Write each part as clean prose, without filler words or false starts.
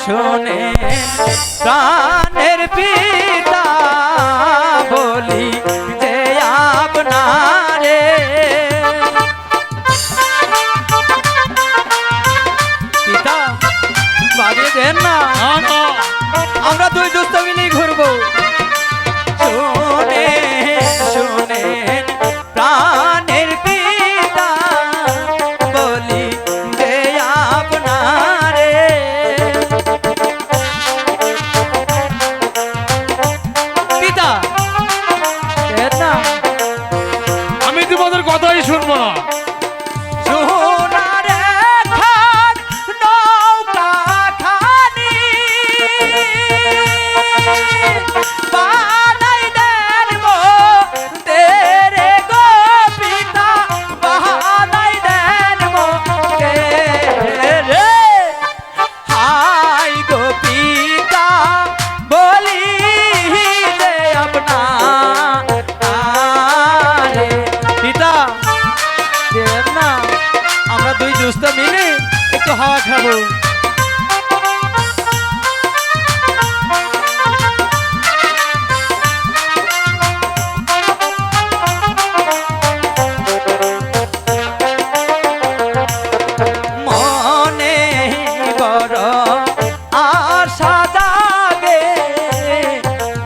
শুনে প্রাণের পিতা বলি যে আপনারে পিতা বাড়িয়ে দেন না, আমরা দুই দুস্থ মিলেই ঘুরবো। শুনে শুনে প্রাণের পিতা বলি যে আপনারে পিতা না, আমি তোমাদের কথাই শুনবো না। সোনার খান নৌকা খানি বানাই দেন গো তেরে গো পিতা, বানাই দেন গো তেরে। হাই গো পিতা বলি যে আপনারে পিতা দেন না, আমরা দুই দুস্থ মিলে একটু হাওয়া খাবো। মনে বড় আশা জাগে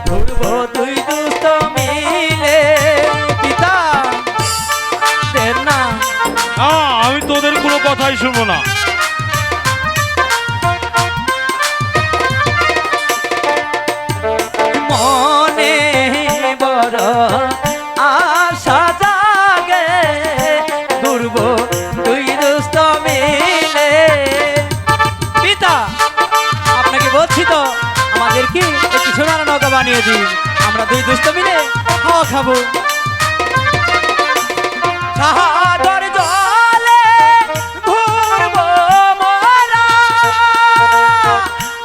ঘুরবো দুই দুস্থ মিলে পিতা দেন না। আমি তোদের কোনো কথাই শুনবো না। মনে বড় আশা জাগে ঘুরব দুই দুস্থ মিলে পিতা, আপনাকে বলছি তো আমাদের কি একটু সোনার নৌকা বানিয়ে দিন, আমরা দুই দুস্থ মিলে হাওয়া খাবো। সাগর জলে ঘুরবো মোরা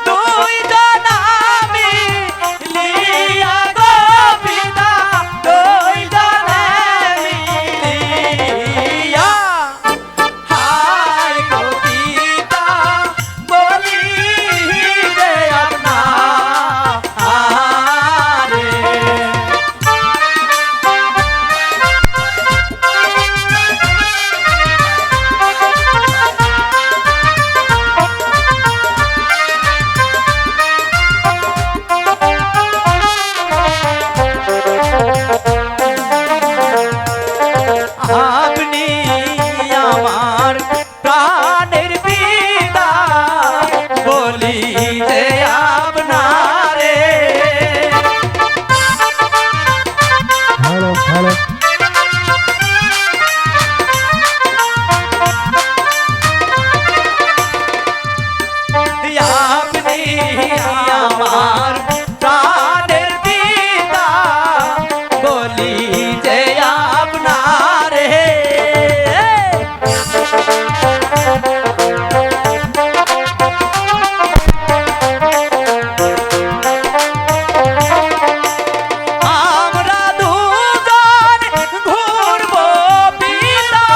দুই জনা মিলিয়া গো পিতা, দুই জনা মিলিয়া। হায় গো পিতা বলি যে আপনারে আপনি আমার প্রাণের পিতা বলি যে আপনারে। হ্যালো হ্যালো আপনি আমার প্রাণের পিতা বলি যে আপনারে। আমরা দুজন ঘুরবো পিতা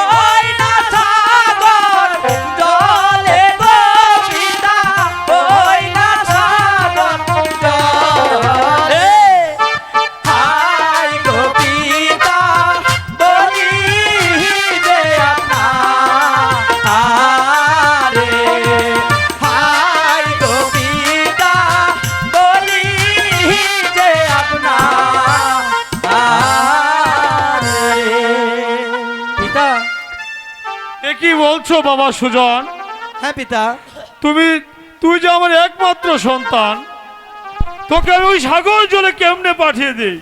ওই না সাগর জলে গো পিতা, ওই না সাগর জলে। হাই গো পিতা বলি যে আপনারে। হাই গো পিতা বলি যে আপনারে। পিতা এ কি বলছো বাবা সুজন? হ্যাঁ পিতা, তুই যে আমার একমাত্র সন্তান, তোকে আমি ওই সাগর জলে কেমনে পাঠিয়ে দিই?